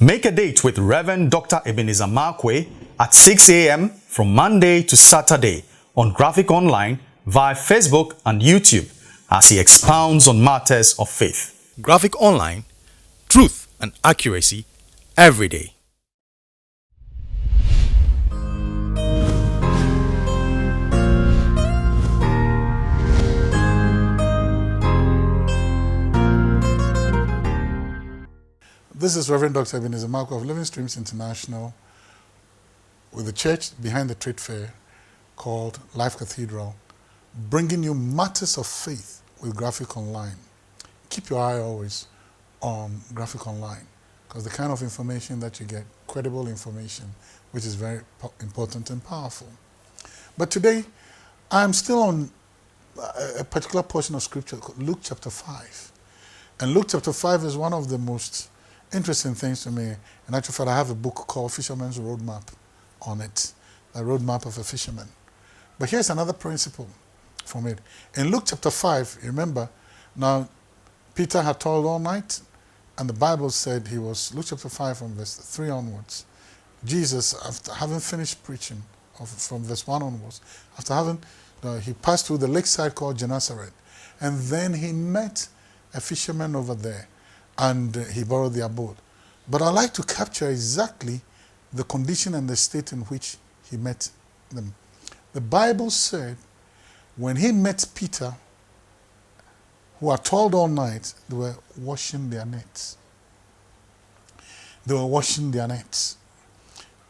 Make a date with Reverend Dr. Ebenezer Markwei at 6 a.m. from Monday to Saturday on Graphic Online via Facebook and YouTube as he expounds on matters of faith. Graphic Online, truth and accuracy every day. This is Reverend Dr. Ebenezer Markwei of Living Streams International with the church behind the trade fair called Life Cathedral, bringing you matters of faith with Graphic Online. Keep your eye always on Graphic Online because the kind of information that you get, credible information, which is very important and powerful. But today, I'm still on a particular portion of scripture called Luke chapter 5. And Luke chapter 5 is one of the most interesting things to me. In actual fact, I have a book called Fisherman's Roadmap on it, the roadmap of a fisherman. But here's another principle from it. In Luke chapter 5, you remember, now Peter had toiled all night, and the Bible said he was, Luke chapter 5 from verse 3 onwards, Jesus, after having finished preaching, from verse 1 onwards, after having, he passed through the lakeside called Gennesaret, and then he met a fisherman over there, and he borrowed their boat. But I like to capture exactly the condition and the state in which he met them. The Bible said when he met Peter, who had toiled all night, they were washing their nets. They were washing their nets.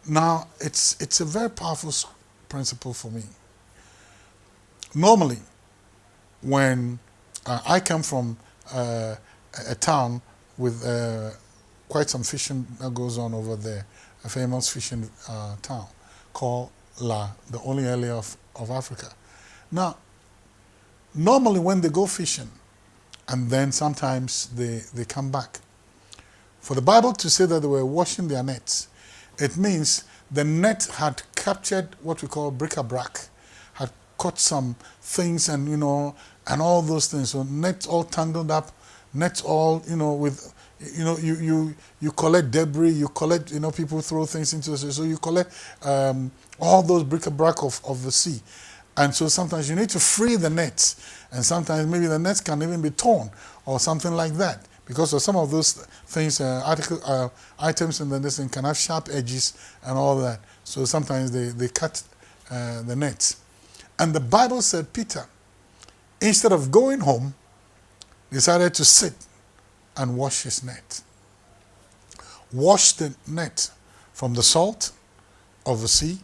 Now, it's a very powerful principle for me. Normally, when I come from a town with quite some fishing that goes on over there, a famous fishing town called the only area of Africa. Now, normally when they go fishing, and then sometimes they come back, for the Bible to say that they were washing their nets, it means the net had captured what we call bric-a-brac, had caught some things and, and all those things. So nets all tangled up, nets all, with, you collect debris, you collect, people throw things into the sea. So you collect all those bric-a-brac of the sea. And so sometimes you need to free the nets. And sometimes maybe the nets can even be torn or something like that. Because of some of those things, items in this thing can have sharp edges and all that. So sometimes they cut the nets. And the Bible said Peter, instead of going home, decided to sit and wash his net. Wash the net from the salt of the sea.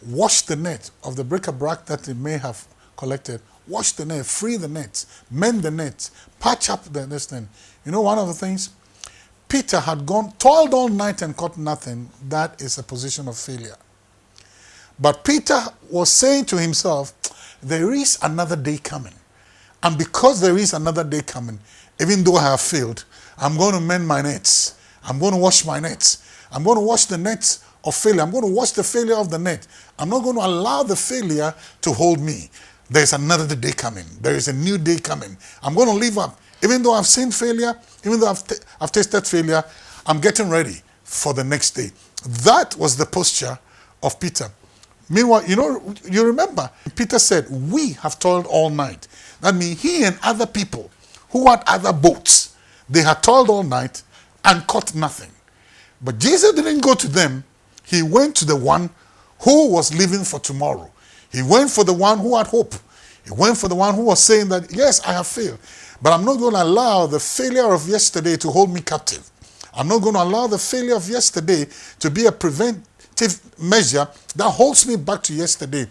Wash the net of the bric-a-brac that it may have collected. Wash the net, free the nets, mend the nets, patch up this thing. One of the things, Peter had toiled all night and caught nothing. That is a position of failure. But Peter was saying to himself, there is another day coming. And because there is another day coming, even though I have failed, I'm going to mend my nets. I'm going to wash my nets. I'm going to wash the nets of failure. I'm going to wash the failure of the net. I'm not going to allow the failure to hold me. There's another day coming. There is a new day coming. I'm going to live up. Even though I've seen failure, even though I've tasted failure, I'm getting ready for the next day. That was the posture of Peter. Meanwhile, you remember, Peter said, we have toiled all night. That means he and other people who had other boats, they had toiled all night and caught nothing. But Jesus didn't go to them. He went to the one who was living for tomorrow. He went for the one who had hope. He went for the one who was saying that, yes, I have failed, but I'm not going to allow the failure of yesterday to hold me captive. I'm not going to allow the failure of yesterday to be a preventive measure that holds me back to yesterday.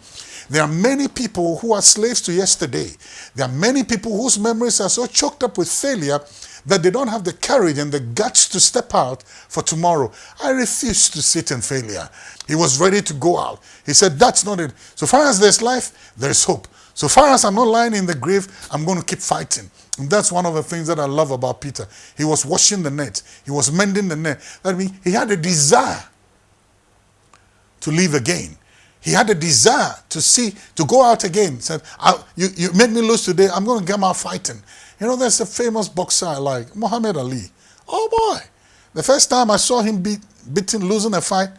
There are many people who are slaves to yesterday. There are many people whose memories are so choked up with failure that they don't have the courage and the guts to step out for tomorrow. I refuse to sit in failure. He was ready to go out. He said, that's not it. So far as there's life, there's hope. So far as I'm not lying in the grave, I'm going to keep fighting. And that's one of the things that I love about Peter. He was washing the net. He was mending the net. That means he had a desire to live again. He had a desire to go out again. He said, you made me lose today, I'm going to come out fighting. There's a famous boxer like Muhammad Ali. Oh boy, The first time I saw him beaten, losing a fight,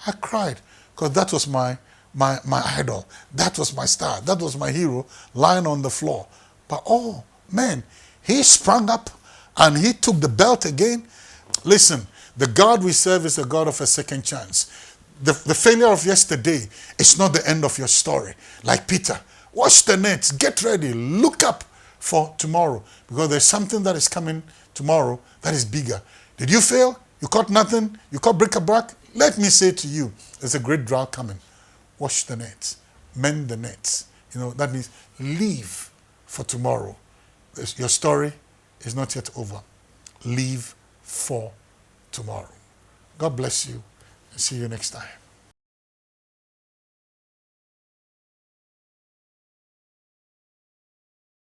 I cried because that was my idol. That was my star. That was my hero lying on the floor. But oh man, he sprang up and he took the belt again. Listen, the God we serve is a God of a second chance. The failure of yesterday is not the end of your story. Like Peter, wash the nets, get ready, look up for tomorrow, because there's something that is coming tomorrow that is bigger. Did you fail? You caught nothing? You caught bric-a-brac? Let me say to you, there's a great drought coming. Wash the nets, mend the nets. You know, that means leave for tomorrow. Your story is not yet over. Leave for tomorrow. God bless you, and see you next time.